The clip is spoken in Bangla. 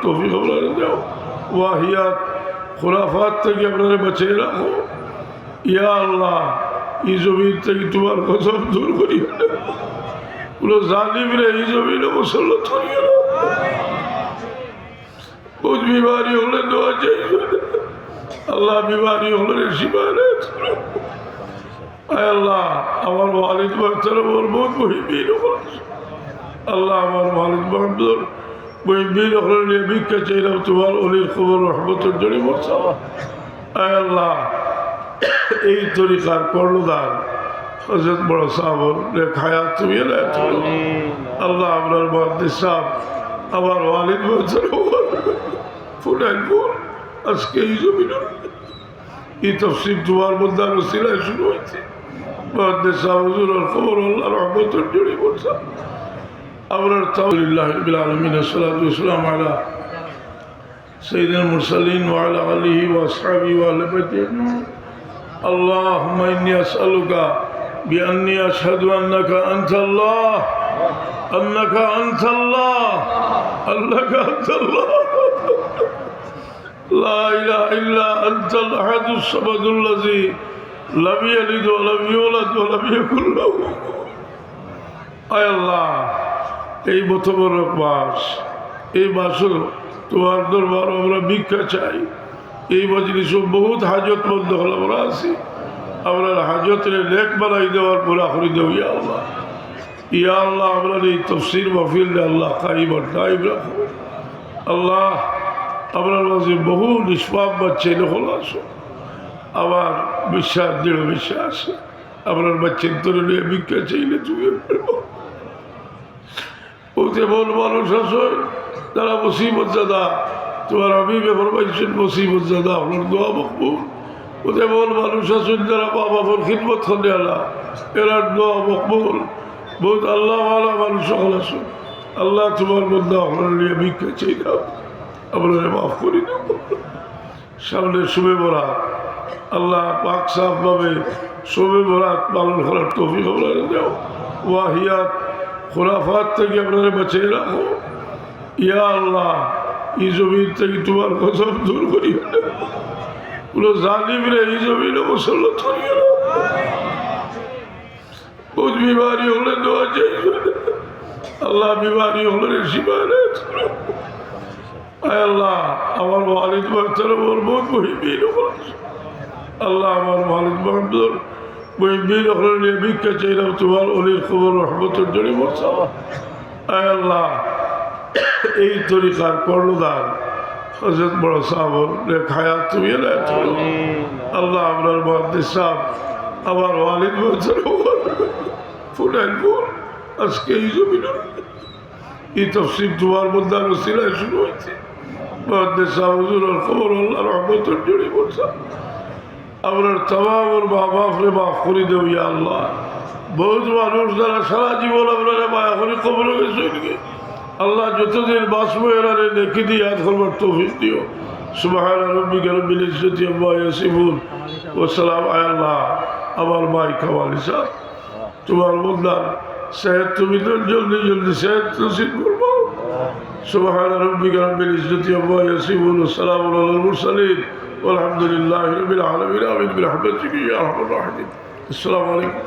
তৌফিক আপনারা দাও, ওয়াহিয়াত খুরাফাত থেকে আপনারা বাঁচিয়ে রাখো। ইয়া আল্লাহ, এই জমিন থেকে তোমার গজব দূর করিও না, পুরো জালিমরে এই জমিনে মুসল্লত করিও না। বহুত বিমারি হলে দোয়া চাই আল্লাহ, বিমারি হলে শিবায়ত করো। আয় আল্লাহ, আমার ওয়ালিদ বাচ্চারা ওর বহুত মহিবিন আল্লাহ, আমার ওয়ালিদ বাচ্চার মহিবিন হলে নিয়ে ভিক্ষা চাইলাম তোমার অলির খবর রহমতের জন্য বলছা। আয় আল্লাহ, এই তরিকার কর্ণদান হযরত বড় সাহাবর খায়া তুমি আল্লাহ, আপনার মুহাদ্দিস সাহেব আমার ওয়ালিদ বাচ্চারা ফুটাইল আজকে এই জমিন এই তফসির তোমার মধ্যে আরো সিলাই শুরু হয়েছে। মুহাদ্দিস সাহেব হুজুরের খবর আল্লাহ রহমতের জন্য বলছা। আপনার তাআলা রাব্বিল আলামিন, আসসালাতু ওয়াসসালামু আলা সাইয়্যিদিল মুরসালিন ওয়া আলা আলিহি ওয়া আসহাবিহি ওয়া আহলি বাইতিহি। আল্লাহুম্মা ইন্নী আসআলুকা বিআন্নী আশহাদু আন্নাকা আনতাল্লাহ, আন্নাকা আনতাল্লাহ, আল্লাকা আনতাল্লাহ, লা ইলাহা ইল্লা আনতাল আহাদুস সামাদুল্লাযী লাম ইয়ালিদ ওয়া লাম ইউলাদ ওয়া লাম ইয়াকুল লাহু। আয় আল্লাহ, এই মোতাবরক মাস, এই মাসও তোমার দরবার আমরা ভিক্ষা চাই। এই মজলিস বহুত হাজতমন্দ হল আমরা আছি, আমরা হাজতের লেখ বানাই দেওয়ার পুরা করে দেব। ইয়া আল্লাহ, ইয়া আল্লাহ, আমরা এই তফসির মাহফিল আল্লাহ কাইম আর দাইম রাখো। আল্লাহ, আপনার মাঝে বহু নিষ্পাপ বাচ্চা দখল আসো, আমার বিশ্বাস দৃঢ় বিশ্বাস আপনার বাচ্চার তোরে নিয়ে ভিক্ষা চাইলে তুমি ওতে বল মানুষ আসো তারা মুসিবত জাদা, তোমার আমি ব্যাপার পাইছেন মুসিবত জাদা, আপনার দোয়া মকবুল। ওতে বল মানুষ আসুন যারা মা বাবার খিদমত করে আল্লাহ, এরার দোয়া মকবুল। বহুত আল্লাহ আল্লাহ মানুষ সকল আসুন। আল্লাহ, তোমার মধ্যে আপনার নিয়ে ভিক্ষা চাই দাও, আপনারা মাফ করি দাও। সামনে শুভে বরাত, আল্লাহ পাক সাফভাবে শুভে বরাত পালন করার তৌফিক আপনারা দাও, ওয়াহিয়াত খুরাফাত থেকে আপনারা বাঁচিয়ে রাখো। ইয়া আল্লাহ, এই জমিন থেকে তোমার গজব দূর করিও না, পুরো জালিমরে এই জমিনে মুসল্লত করিও না। বহুত বিমারি হলে দোয়া চাই আল্লাহ, বিমারি হলে শিবায়ত করো। আয় আল্লাহ, আমার ওয়ালিদ বাচ্চারা ওর বহুত মহিবিন আল্লাহ, আমার ওয়ালিদ বাচ্চার মহিবিন হলে নিয়ে ভিক্ষা চাইলাম তোমার অলির খবর রহমতের জন্য বলছা। আয় আল্লাহ, এই তরিকার কর্ণদান হযরত বড় সাহাবর খায়া তুমি আল্লাহ, আপনার মুহাদ্দিস সাহেব আমার ওয়ালিদ বাচ্চারা ফুটাইল আজকে এই জমিন এই তফসির তোমার মধ্যে আরো সিলাই শুরু হয়েছে। মুহাদ্দিস সাহেব হুজুরের খবর আল্লাহ রহমতের জন্য বলছা। আপনার তামাম মা বাপরে মাফ করে দেব। ইয়া আল্লাহ, বহুত মানুষ যারা সারা জীবন আপনারা মায়া করে কবরে গেছে, আল্লাহ যতদিন বাঁচবো এরা নেকি দিয়ে ইয়াদ করবার তৌফিক দিও। সুবহান রাব্বিকা রাব্বিল ইজ্জতি আম্মা ইয়াসিফুন ওয়া সালাম। আয় আল্লাহ, আমার মাই কামালি সাহেব তোমার বন্দার সেহত তুমি তো জলদি জলদি সেহত নসিব করবো। সুবহান রাব্বিকা রাব্বিল ইজ্জতি আম্মা ইয়াসিফুন ওয়া সালামুন আলাল মুরসালিন ওয়ালহামদুলিল্লাহি রাব্বিল আলামিন। আমিন বিরহমাতিকা ইয়া আরহামার রাহিমিন। আসসালামু আলাইকুম।